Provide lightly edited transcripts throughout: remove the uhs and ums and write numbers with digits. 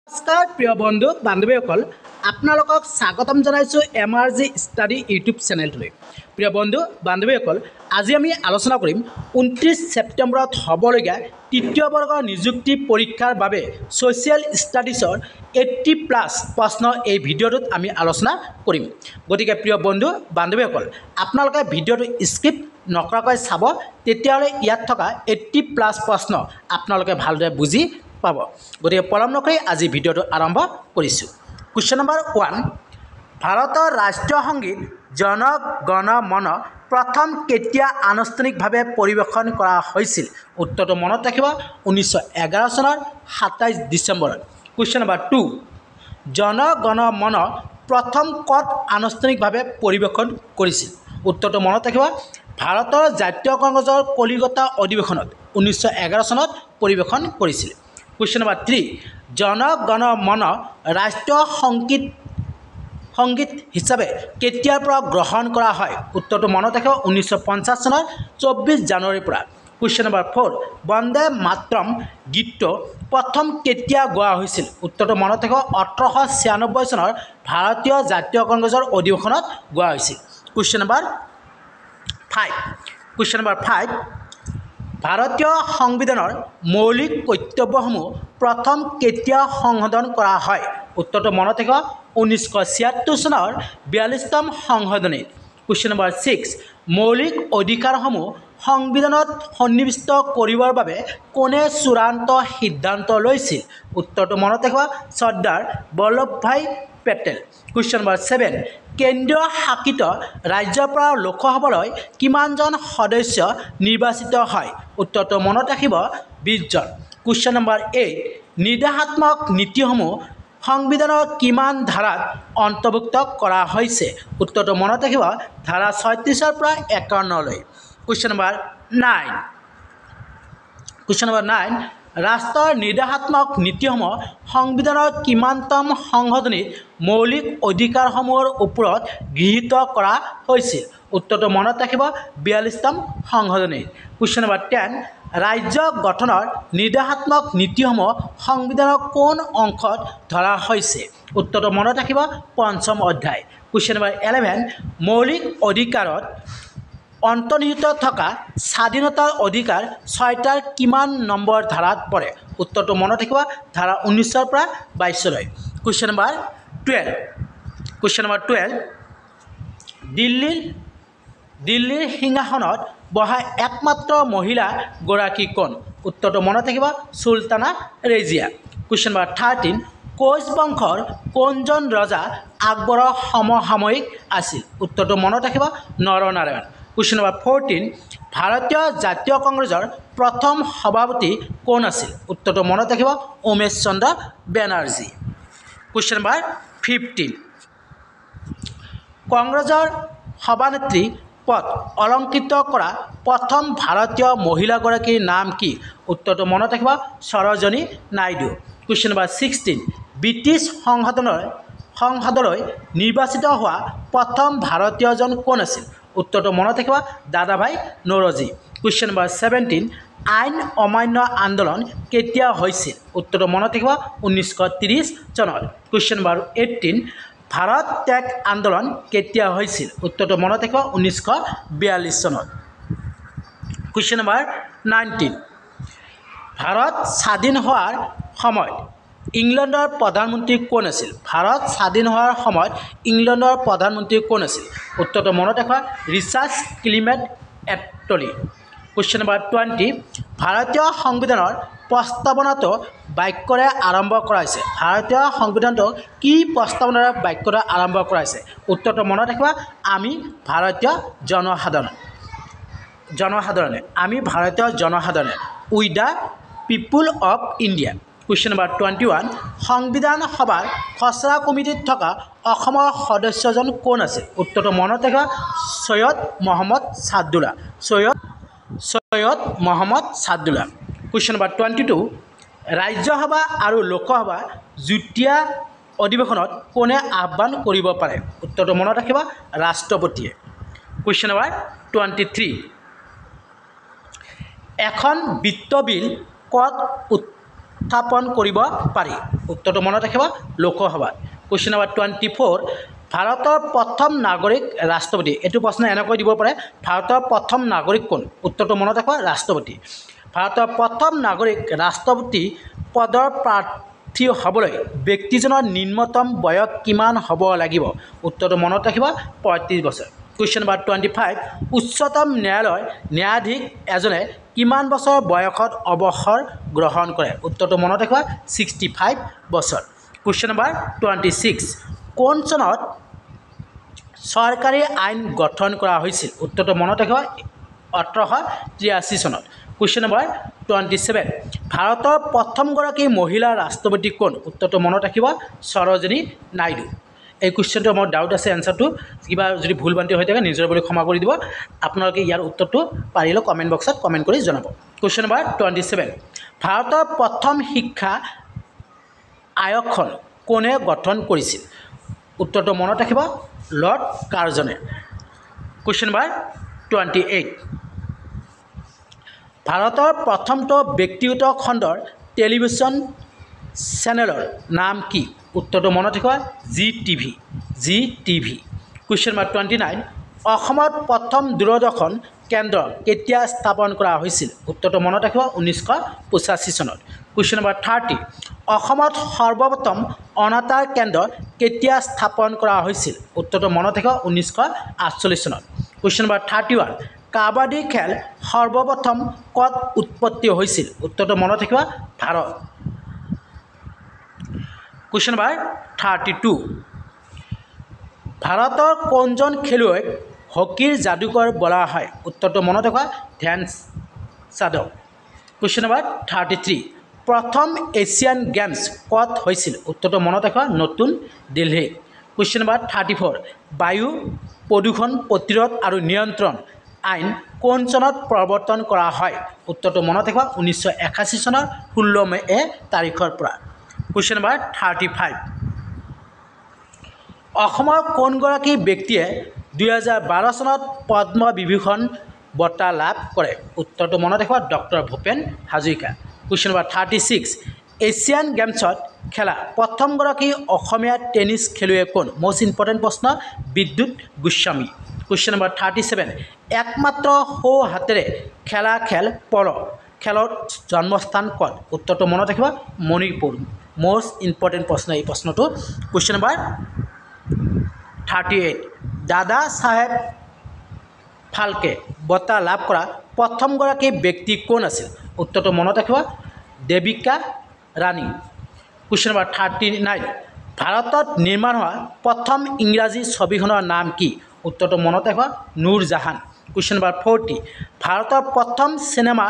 নমস্কাৰ প্ৰিয় বন্ধু বান্ধৱীসকল আপোনালোকক স্বাগতম জনাইছোঁ MRG ষ্টাডি ইউটিউব চেনেলটোলৈ। প্ৰিয় বন্ধু বান্ধৱীসকল আজি আমি আলোচনা কৰিম 29 ছেপ্টেম্বৰত হ'বলগীয়া তৃতীয় বৰ্গৰ নিযুক্তি পৰীক্ষাৰ বাবে ছ'চিয়েল ষ্টাডিজৰ 80+ প্ৰশ্ন এই ভিডিঅ'টোত আমি আলোচনা কৰিম। গতিকে প্ৰিয় বন্ধু বান্ধৱীসকল আপোনালোকে ভিডিঅ'টো স্কিপ নকৰাকৈ চাব, তেতিয়াহ'লে ইয়াত থকা 80+ প্ৰশ্ন আপোনালোকে ভালদৰে বুজি পাব। গতিকে পলম নকৰি আজি ভিডিঅ'টো আৰম্ভ কৰিছোঁ। কুৱেশ্যন নম্বৰ 1, ভাৰতৰ ৰাষ্ট্ৰীয় সংগীত জন গণ মন প্ৰথম কেতিয়া আনুষ্ঠানিকভাৱে পৰিৱেশন কৰা হৈছিল? উত্তৰটো মনত ৰাখিব, 1911 চনৰ 27 ডিচেম্বৰত। কুৱেশ্যন নম্বৰ 2, জন গণ মন প্ৰথম ক'ত আনুষ্ঠানিকভাৱে পৰিৱেশন কৰিছিল? উত্তৰটো মনত ৰাখিব, ভাৰতৰ জাতীয় কংগ্ৰেছৰ কলিকতা অধিৱেশনত 1911 চনত পৰিৱেশন কৰিছিল। কুৱেশ্যন নম্বৰ 3, জন গণ মন ৰাষ্ট্ৰীয় সংগীত হিচাপে কেতিয়াৰ পৰা গ্ৰহণ কৰা হয়? উত্তৰটো মনত ৰাখিব, 1950 চনৰ 24 জানুৱাৰীৰ পৰা। কুৱেশ্যন নম্বৰ 4, বন্দে মাতৰম গীতটো প্ৰথম কেতিয়া গোৱা হৈছিল? উত্তৰটো মনত ৰাখিব, 1896 চনৰ ভাৰতীয় জাতীয় কংগ্ৰেছৰ অধিৱেশনত গোৱা হৈছিল। কুৱেশ্যন নম্বৰ 5, ভাৰতীয় সংবিধানৰ মৌলিক কৰ্তব্যসমূহ প্ৰথম কেতিয়া সংশোধন কৰা হয়? উত্তৰটো মনত ৰাখিব, 1976 চনৰ 42তম সংশোধনীত। কুৱেশ্যন নম্বৰ 6, মৌলিক অধিকাৰসমূহ সংবিধানত সন্নিৱিষ্ট কৰিবৰ বাবে কোনে চূড়ান্ত সিদ্ধান্ত লৈছিল? উত্তৰটো মনত ৰাখিব, চৰ্দাৰ বল্লভভাই পেটেল। কুৱেশ্যন নম্বৰ 7, কেন্দ্ৰীয় শাসিত ৰাজ্যৰ পৰা লোকসভালৈ কিমানজন সদস্য নিৰ্বাচিত হয়? উত্তৰটো মনত ৰাখিব, 20 জন। কুৱেশ্যন নম্বৰ 8, নিৰ্দেশাত্মক নীতিসমূহ সংবিধানৰ কিমান ধাৰাত অন্তৰ্ভুক্ত কৰা হৈছে? উত্তৰটো মনত ৰাখিব, ধাৰা 36ৰ পৰা 51লৈ। কুৱেশ্যন নম্বৰ 9, ৰাষ্ট্ৰৰ নিৰ্দেশাত্মক নীতিসমূহ সংবিধানৰ কিমানতম সংশোধনীত মৌলিক অধিকাৰসমূহৰ ওপৰত গৃহীত কৰা হৈছিল? উত্তৰটো মনত ৰাখিব, 42তম সংশোধনীত। কুৱেশ্যন নম্বৰ 10, ৰাজ্য গঠনৰ নিৰ্দেশাত্মক নীতিসমূহ সংবিধানৰ কোন অংশত ধৰা হৈছে? উত্তৰটো মনত ৰাখিব, 5ম অধ্যায়। কুৱেশ্যন নম্বৰ 11, মৌলিক অধিকাৰত অন্তৰ্নিহিত থকা স্বাধীনতাৰ অধিকাৰ 6টাৰ কিমান নম্বৰ ধাৰাত পৰে? উত্তৰটো মনত ৰাখিব, ধাৰা 19ৰ পৰা 22লৈ। কুৱেশ্যন নম্বৰ 12, দিল্লীৰ সিংহাসনত বহা একমাত্ৰ মহিলা গৰাকী কোন? উত্তৰটো মনত ৰাখিব, চুলতানা ৰেজিয়া। কুৱেশ্যন নম্বৰ 13, কোচ বংশৰ কোনজন ৰজা আকবৰৰ সমসাময়িক আছিল? উত্তৰটো মনত ৰাখিব, নৰনাৰায়ণ। কুৱেশ্যন নম্বৰ 14, ভাৰতীয় জাতীয় কংগ্ৰেছৰ প্ৰথম সভাপতি কোন আছিল? উত্তৰটো মনত ৰাখিব, উমেশ চন্দ্ৰ বেনাৰ্জী। কুৱেশ্যন নম্বৰ 15, কংগ্ৰেছৰ সভানেত্ৰী পদ অলংকৃত কৰা প্ৰথম ভাৰতীয় মহিলাগৰাকীৰ নাম কি? উত্তৰটো মনত ৰাখিব, Sarojini Naidu. Question number 16, British সংসদলৈ নিৰ্বাচিত হোৱা প্ৰথম ভাৰতীয়জন কোন আছিল? উত্তৰটো মনত ৰাখিব, দাদাভাই নৌৰোজী। কুৱেশ্যন নম্বৰ 17, আইন অমান্য আন্দোলন কেতিয়া হৈছিল? উত্তৰটো মনত ৰাখিব, 1930 চনত। কুৱেশ্যন নম্বৰ 18, ভাৰত ত্যাগ আন্দোলন কেতিয়া হৈছিল? উত্তৰটো মনত ৰাখিব, 1942 চনত। কুৱেশ্যন নম্বৰ 19, ভাৰত স্বাধীন হোৱাৰ সময়ত ইংলেণ্ডৰ প্ৰধানমন্ত্ৰী কোন আছিল? ভাৰত স্বাধীন হোৱাৰ সময়ত ইংলেণ্ডৰ প্ৰধানমন্ত্ৰী কোন আছিল? উত্তৰটো মনত ৰাখিব, Richard Clement Attlee. Question number 20, ভাৰতীয় সংবিধানৰ প্ৰস্তাৱনাটো বাক্যৰে আৰম্ভ কৰা হৈছে? ভাৰতীয় সংবিধানটো কি প্ৰস্তাৱনাৰে বাক্যৰে আৰম্ভ কৰা হৈছে? উত্তৰটো মনত ৰাখিব, আমি ভাৰতীয় জনসাধাৰণে, we the people of India. Question number 21, সংবিধান সভাৰ খচৰা কমিটিত থকা অসমৰ সদস্যজন কোন আছিল? উত্তৰটো মনত ৰাখিব, সৈয়দ মহম্মদ ছাদুল্লা। কুৱেশ্যন নম্বৰ 22, ৰাজ্যসভা আৰু লোকসভা যুটীয়া অধিৱেশনত কোনে আহ্বান কৰিব পাৰে? উত্তৰটো মনত ৰাখিব, ৰাষ্ট্ৰপতিয়ে। কুৱেশ্যন নম্বৰ 23, এখন বিত্ত বিল ক'ত স্থাপন কৰিব পাৰি উত্তৰটো মনত ৰাখিব লোকসভাত কুৱেশ্যন নম্বৰ 24 ভাৰতৰ প্ৰথম নাগৰিক ৰাষ্ট্ৰপতি এইটো প্ৰশ্ন এনেকৈ দিব পাৰে ভাৰতৰ প্ৰথম নাগৰিক কোন উত্তৰটো মনত ৰাখিব ৰাষ্ট্ৰপতি ভাৰতৰ প্ৰথম নাগৰিক ৰাষ্ট্ৰপতি পদৰ প্ৰাৰ্থী হ'বলৈ ব্যক্তিজনৰ নিম্নতম বয়স কিমান হ'ব লাগিব উত্তৰটো মনত ৰাখিব 35 বছৰ কুৱেশ্যন নম্বৰ 25 উচ্চতম ন্যায়ালয়ৰ ন্যায়াধীশ এজনে কিমান বছৰ বয়সত অৱসৰ গ্ৰহণ কৰে উত্তৰটো মনত ৰাখিব 65 বছৰ কুৱেশ্যন নম্বৰ 26 কোন চনত চৰকাৰী আইন গঠন কৰা হৈছিল উত্তৰটো মনত ৰাখিব 1883 চনত কুৱেশ্যন নম্বৰ 27 ভাৰতৰ প্ৰথমগৰাকী মহিলা ৰাষ্ট্ৰপতি কোন উত্তৰটো মনত ৰাখিব সৰোজিনী নাইডু এই কুৱেশ্যনটো মোৰ ডাউট আছে এনসাৰটো কিবা যদি ভুল ভ্ৰান্তি হৈ থাকে নিজৰ বুলি ক্ষমা কৰি দিব আপোনালোকে ইয়াৰ উত্তৰটো পাৰিলে কমেণ্ট বক্সত কমেণ্ট কৰি জনাব কুৱেশ্যন নম্বৰ 27 ভাৰতৰ প্ৰথম শিক্ষা আয়োগখন কোনে গঠন কৰিছিল উত্তৰটো মনত ৰাখিব লৰ্ড কাৰ্জনে কুৱেশ্যন নম্বৰ 28 ভাৰতৰ প্ৰথমটো ব্যক্তিগত খণ্ডৰ টেলিভিছন চেনেলৰ নাম কি উত্তৰটো মনত ৰাখিব জি টিভি কুৱেশ্যন নম্বৰ 29 অসমত প্ৰথম দূৰদৰ্শন কেন্দ্ৰ কেতিয়া স্থাপন কৰা হৈছিল উত্তৰটো মনত ৰাখিব 1985 চনত কুৱেশ্যন নম্বৰ 30 অসমত সৰ্বপ্ৰথম অনাতাঁৰ কেন্দ্ৰ কেতিয়া স্থাপন কৰা হৈছিল উত্তৰটো মনত ৰাখিব 1948 চনত কুৱেশ্যন নম্বৰ 31 কাবাডী খেল সৰ্বপ্ৰথম ক'ত উৎপত্তি হৈছিল উত্তৰটো মনত ৰাখিব ভাৰত কুৱেশ্যন নম্বৰ 32 ভাৰতৰ কোনজন খেলুৱৈক হকীৰ যাদুকৰ বোলা হয় উত্তৰটো মনত ৰাখিব ধ্যান চাঁদক কুৱেশ্যন নম্বৰ 33 প্ৰথম এছিয়ান গেমছ ক'ত হৈছিল উত্তৰটো মনত ৰাখিব নতুন দিল্লী কুৱেশ্যন নম্বৰ 34 বায়ু প্ৰদূষণ প্ৰতিৰোধ আৰু নিয়ন্ত্ৰণ আইন কোন চনত প্ৰৱৰ্তন কৰা হয় উত্তৰটো মনত ৰাখিব 1981 চনৰ 16 মে তাৰিখৰ পৰা কুৱেশ্যন নম্বৰ 35 অসমৰ কোনগৰাকী ব্যক্তিয়ে 2012 চনত পদ্ম বিভূষণ বঁটা লাভ কৰে উত্তৰটো মনত ৰাখিব doctor Bhupen Hazarika question number 36 Asian গেমছত খেলা প্ৰথমগৰাকী অসমীয়া টেনিছ খেলুৱৈ কোন মষ্ট ইম্পৰ্টেণ্ট প্ৰশ্ন বিদ্যুৎ গোস্বামী কুৱেশ্যন নম্বৰ 37 একমাত্ৰ সৌ হাতেৰে খেলা খেল পল খেলৰ জন্মস্থান ক'ত উত্তৰটো মনত ৰাখিব মণিপুৰ মষ্ট ইম্পৰ্টেণ্ট প্ৰশ্ন এই প্ৰশ্নটো কুৱেশ্যন নম্বৰ 38 দাদা চাহেব ফাল্কে বঁটা লাভ কৰা প্ৰথমগৰাকী ব্যক্তি কোন আছিল উত্তৰটো মনত ৰাখিব দেবিকা ৰাণী কুৱেশ্যন নম্বৰ 39 ভাৰতত নিৰ্মাণ হোৱা প্ৰথম ইংৰাজী ছবিখনৰ নাম কি উত্তৰটো মনত ৰাখিব নুৰজাহান কুৱেশ্যন নম্বৰ 40 ভাৰতৰ প্ৰথম চিনেমা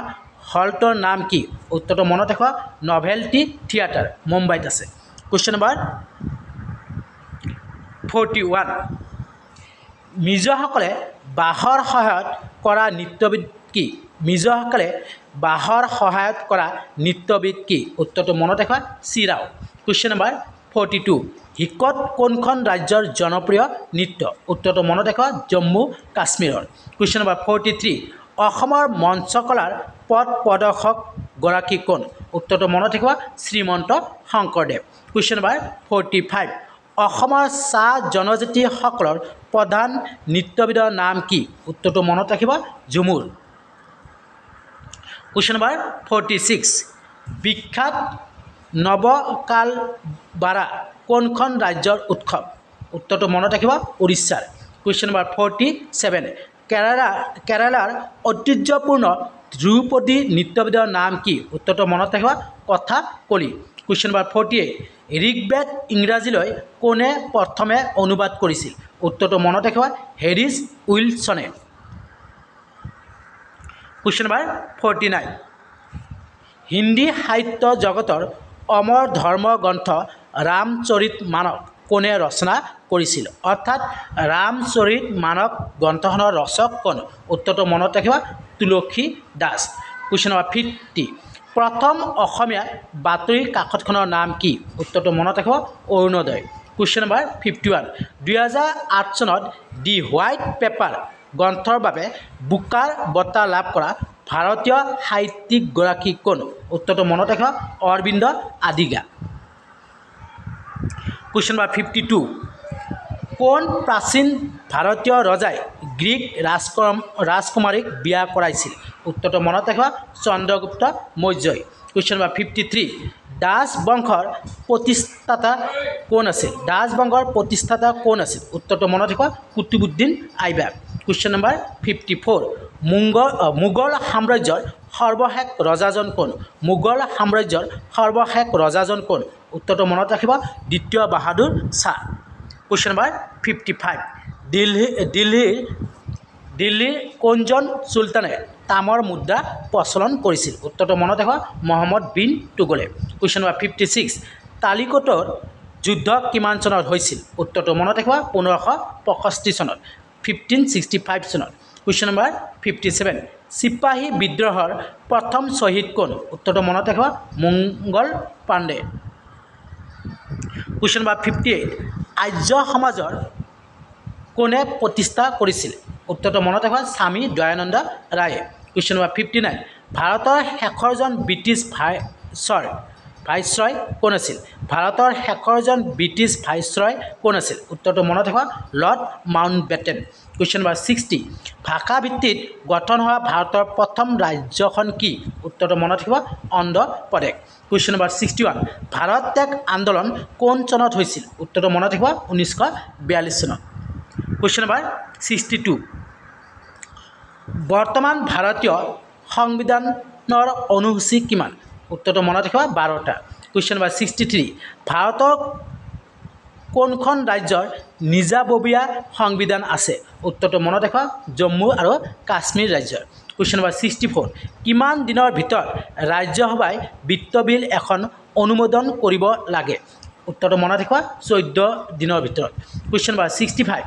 হলটোৰ নাম কি উত্তৰটো মনত ৰাখিব নভেল্টি থিয়েটাৰ মুম্বাইত আছে কুৱেশ্যন নম্বৰ 41 মিজোসকলে বাঁহৰ সহায়ত কৰা নৃত্যবিধ কি মিজোসকলে বাঁহৰ সহায়ত কৰা নৃত্যবিধ কি উত্তৰটো মনত ৰাখিব চিৰাও কুৱেশ্যন নম্বৰ 42 হিকত কোনখন ৰাজ্যৰ জনপ্ৰিয় নৃত্য উত্তৰটো মনত ৰাখিব জম্মু কাশ্মীৰৰ কুৱেশ্যন নম্বৰ 43 অসমৰ মঞ্চকলাৰ পথ প্ৰদৰ্শক গৰাকী কোন উত্তৰটো মনত ৰাখিব শ্ৰীমন্ত শংকৰদেৱ কুৱেশ্যন নম্বৰ 45 অসমৰ চাহ জনজাতিসকলৰ প্ৰধান নৃত্যবিধৰ নাম কি উত্তৰটো মনত ৰাখিব ঝুমুৰ কুৱেশ্যন নম্বৰ 46 বিখ্যাত নৱকালবাৰা কোনখন ৰাজ্যৰ উৎসৱ উত্তৰটো মনত ৰাখিব উৰিষ্যাৰ কুৱেশ্যন নম্বৰ 47 কেৰালাৰ ঐতিহ্যপূৰ্ণ ধ্ৰুপদী নৃত্যবিধৰ নাম কি উত্তৰটো মনত ৰাখিব কথাকলি কুৱেশ্যন নম্বৰ 48 ঋগ্বেদ ইংৰাজীলৈ কোনে প্ৰথমে অনুবাদ কৰিছিল উত্তৰটো মনত ৰাখিব হেৰিছ উইলছনে কুৱেশ্যন নম্বৰ 49 হিন্দী সাহিত্য জগতৰ অমৰ ধৰ্ম গ্ৰন্থ ৰামচৰিত মানস কোনে ৰচনা কৰিছিল অৰ্থাৎ ৰামচৰিত মানস গ্ৰন্থখনৰ ৰচক কোন উত্তৰটো মনত ৰাখিব তুলসী দাস কুৱেশ্যন নম্বৰ 50 প্ৰথম অসমীয়া বাতৰি কাকতখনৰ নাম কি উত্তৰটো মনত ৰাখিব অৰুণোদয় কুৱেশ্যন নম্বৰ 51 2008 চনত দি হোৱাইট পেপাৰ গ্ৰন্থৰ বাবে বুকাৰ বঁটা লাভ কৰা ভাৰতীয় সাহিত্যিকগৰাকী কোন উত্তৰটো মনত ৰাখিব অৰবিন্দ আদিগা কুৱেশ্যন নম্বৰ 52 কোন প্ৰাচীন ভাৰতীয় ৰজাই গ্ৰীক ৰাজকুমাৰীক বিয়া কৰাইছিল উত্তৰটো মনত ৰাখিব চন্দ্ৰগুপ্ত মৌৰ্যই কুৱেশ্যন নম্বৰ 53 দাস বংশৰ প্ৰতিষ্ঠাতা কোন আছিল দাস বংশৰ প্ৰতিষ্ঠাতা কোন আছিল উত্তৰটো মনত ৰাখিব কুতুবুদ্দিন আইবাক কুৱেশ্যন নম্বৰ 54 মোগল সাম্ৰাজ্যৰ সৰ্বশেষ ৰজাজন কোন মোগল সাম্ৰাজ্যৰ সৰ্বশেষ ৰজাজন কোন উত্তৰটো মনত ৰাখিব দ্বিতীয় বাহাদুৰ শাহ কুৱেশ্যন নম্বৰ 55 দিল্লীৰ কোনজন চুলতানে তামৰ মুদ্ৰা প্ৰচলন কৰিছিল উত্তৰটো মনত ৰাখিব মহম্মদ বিন তুগলক কুৱেশ্যন নম্বৰ 56 তালিকোটৰ যুদ্ধ কিমান চনত হৈছিল উত্তৰটো মনত ৰাখিব 1565 চনত 1565 চনত কুৱেশ্যন নম্বৰ 57 চিপাহী বিদ্ৰোহৰ প্ৰথম শ্বহীদ কোন উত্তৰটো মনত ৰাখিব মংগল পাণ্ডে কুৱেশ্যন নম্বৰ 58 আৰ্য সমাজৰ কোনে প্ৰতিষ্ঠা কৰিছিল উত্তৰটো মনত ৰাখিব স্বামী দয়ানন্দ ৰায়ে কুৱেশ্যন নম্বৰ 59 ভাৰতৰ শেষৰজন ব্ৰিটিছ ভাইচৰয় কোন আছিল ভাৰতৰ শেষৰজন ব্ৰিটিছ ভাইচৰয় কোন আছিল উত্তৰটো মনত ৰাখিব লৰ্ড মাউণ্টবেটেন কুৱেশ্যন নম্বৰ 60 ভাষা ভিত্তিত গঠন হোৱা ভাৰতৰ প্ৰথম ৰাজ্যখন কি উত্তৰটো মনত ৰাখিব অন্ধ্ৰ প্ৰদেশ কুৱেশ্যন নম্বৰ 61 ভাৰত ত্যাগ আন্দোলন কোন চনত হৈছিল উত্তৰটো মনত ৰাখিব 1942 চনত কুৱেশ্যন নম্বৰ 62 বৰ্তমান ভাৰতীয় সংবিধানৰ অনুসূচী কিমান উত্তৰটো মনত ৰাখিব 12টা কুৱেশ্যন নম্বৰ 63 ভাৰতৰ কোনখন ৰাজ্যৰ নিজাববীয়া সংবিধান আছে উত্তৰটো মনত ৰাখিব জম্মু আৰু কাশ্মীৰ ৰাজ্যৰ কুৱেশ্যন নম্বৰ 64 কিমান দিনৰ ভিতৰত ৰাজ্যসভাই বিত্ত বিল এখন অনুমোদন কৰিব লাগে উত্তৰটো মনত ৰাখিব 14 দিনৰ ভিতৰত কুৱেশ্যন নম্বৰ 65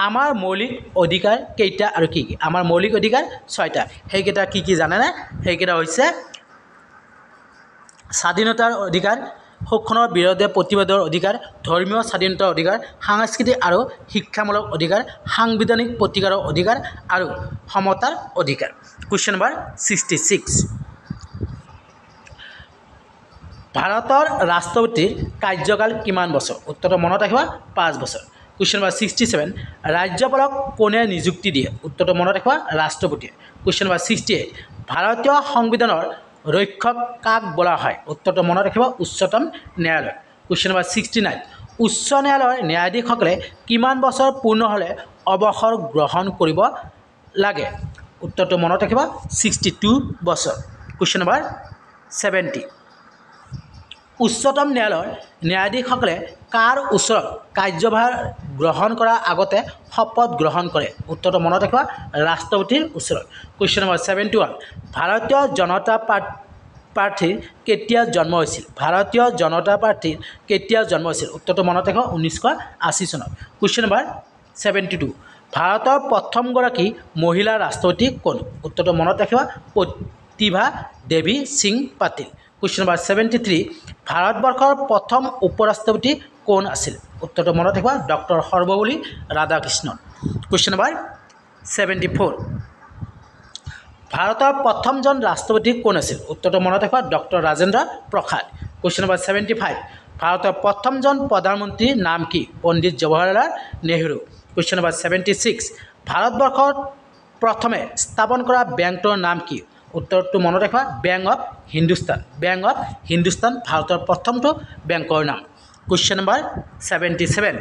আমাৰ মৌলিক অধিকাৰ কেইটা আৰু কি কি আমাৰ মৌলিক অধিকাৰ 6টা সেইকেইটা কি কি জানেনে সেইকেইটা হৈছে স্বাধীনতাৰ অধিকাৰ শোষণৰ বিৰুদ্ধে প্ৰতিবাদৰ অধিকাৰ ধৰ্মীয় স্বাধীনতাৰ অধিকাৰ সাংস্কৃতিক আৰু শিক্ষামূলক অধিকাৰ সাংবিধানিক প্ৰতিকাৰৰ অধিকাৰ আৰু সমতাৰ অধিকাৰ কুৱেশ্যন নম্বৰ 66 ভাৰতৰ ৰাষ্ট্ৰপতিৰ কাৰ্যকাল কিমান বছৰ উত্তৰটো মনত ৰাখিব 5 বছৰ কুৱেশ্যন নম্বৰ 67 ৰাজ্যপালক কোনে নিযুক্তি দিয়ে উত্তৰটো মনত ৰাখিব ৰাষ্ট্ৰপতিয়ে কুৱেশ্যন নম্বৰ 68 ভাৰতীয় সংবিধানৰ ৰক্ষক কাক বোলা হয় উত্তৰটো মনত ৰাখিব উচ্চতম ন্যায়ালয় কুৱেশ্যন নম্বৰ 69 উচ্চ ন্যায়ালয়ৰ ন্যায়াধীশসকলে কিমান বছৰ পূৰ্ণ হ'লে অৱসৰ গ্ৰহণ কৰিব লাগে উত্তৰটো মনত ৰাখিব 62 বছৰ কুৱেশ্যন নম্বৰ 70 উচ্চতম ন্যায়ালয়ৰ ন্যায়াধীশসকলে কাৰ ওচৰত কাৰ্যভাৰ গ্ৰহণ কৰাৰ আগতে শপত গ্ৰহণ কৰে উত্তৰটো মনত ৰাখিব ৰাষ্ট্ৰপতিৰ ওচৰত কুৱেশ্যন নম্বৰ 71 ভাৰতীয় জনতা পাৰ্টীৰ কেতিয়া জন্ম হৈছিল ভাৰতীয় জনতা পাৰ্টীৰ কেতিয়া জন্ম হৈছিল উত্তৰটো মনত ৰাখিব 1980 চনত কুৱেশ্যন নম্বৰ 72 ভাৰতৰ প্ৰথমগৰাকী মহিলা ৰাষ্ট্ৰপতি কোন উত্তৰটো মনত ৰাখিব প্ৰতিভা দেৱী সিং পাটিল কুৱেশ্যন নম্বৰ 73 ভাৰতবৰ্ষৰ প্ৰথম উপৰাষ্ট্ৰপতি কোন আছিল উত্তৰটো মনত ৰাখিব doctor Sarvepalli Radhakrishnan question number 74 ভাৰতৰ প্ৰথমজন ৰাষ্ট্ৰপতি কোন আছিল উত্তৰটো মনত ৰাখিব doctor Rajendra Prasad question number 75 ভাৰতৰ প্ৰথমজন প্ৰধানমন্ত্ৰীৰ নাম কি পণ্ডিত জৱাহৰলাল নেহৰু কুৱেশ্যন নম্বৰ 76 ভাৰতবৰ্ষত প্ৰথমে স্থাপন কৰা বেংকটোৰ নাম কি উত্তৰটো মনত ৰাখিব বেংক অফ হিন্দুস্তান ভাৰতৰ প্ৰথমটো বেংকৰ নাম কুৱেশ্যন নম্বৰ 77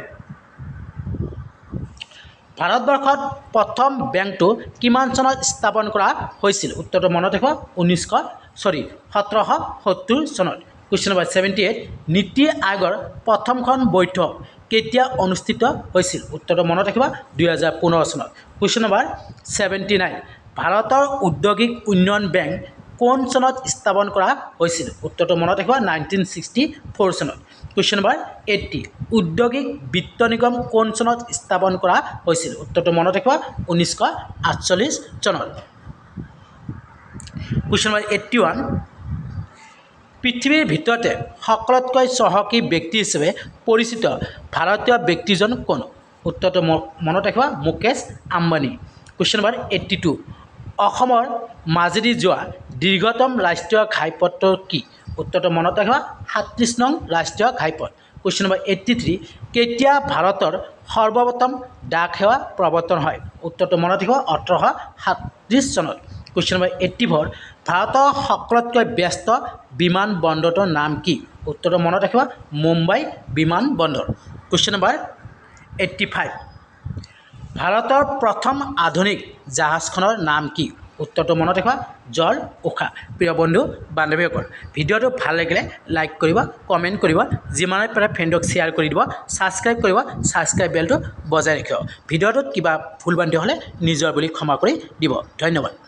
ভাৰতবৰ্ষত প্ৰথম বেংকটো কিমান চনত স্থাপন কৰা হৈছিল উত্তৰটো মনত ৰাখিব 1770 চনত কুৱেশ্যন নম্বৰ 78 নীতি আয়োগৰ প্ৰথমখন বৈঠক কেতিয়া অনুষ্ঠিত হৈছিল উত্তৰটো মনত ৰাখিব 2015 চনত কুৱেশ্যন নম্বৰ 79 ভাৰতৰ ঔদ্যোগিক উন্নয়ন বেংক কোন চনত স্থাপন কৰা হৈছিল উত্তৰটো মনত ৰাখিব 1964 চনত কুৱেশ্যন নম্বৰ 80 ঔদ্যোগিক বিত্ত নিগম কোন চনত স্থাপন কৰা হৈছিল উত্তৰটো মনত ৰাখিব 1948 চনত কুৱেশ্যন নম্বৰ 81 পৃথিৱীৰ ভিতৰতে সকলোতকৈ চহকী ব্যক্তি হিচাপে পৰিচিত ভাৰতীয় ব্যক্তিজন কোন উত্তৰটো মনত ৰাখিব মুকেশ আম্বানী কুৱেশ্যন নম্বৰ 82 অসমৰ মাজেদি যোৱা দীৰ্ঘতম ৰাষ্ট্ৰীয় ঘাইপথটো কি উত্তৰটো মনত ৰাখিবা 37 নং ৰাষ্ট্ৰীয় ঘাইপথ কুৱেশ্যন নম্বৰ 83 কেতিয়া ভাৰতৰ সৰ্বপ্ৰথম ডাক সেৱা প্ৰৱৰ্তন হয় উত্তৰটো মনত ৰাখিবা 1837 চনত কুৱেশ্যন নম্বৰ 84 ভাৰতৰ সকলোতকৈ ব্যস্ত বিমান বন্দৰটোৰ নাম কি উত্তৰটো মনত ৰাখিবা মুম্বাই বিমান বন্দৰ কুৱেশ্যন নম্বৰ 85 ভাৰতৰ প্ৰথম আধুনিক জাহাজখনৰ নাম কি উত্তৰটো মনত ৰাখিবা জল উষা প্ৰিয় বন্ধু বান্ধৱীসকল ভিডিঅ'টো ভাল লাগিলে লাইক কৰিবা কমেণ্ট কৰিবা যিমানে পাৰে ফ্ৰেণ্ডক শ্বেয়াৰ কৰি দিব ছাবস্ক্ৰাইব কৰিবা ছাবস্ক্ৰাইব বেলটো বজাই ৰাখিব ভিডিঅ'টোত কিবা ভুল বান্ধি হ'লে নিজৰ বুলি ক্ষমা কৰি দিব ধন্যবাদ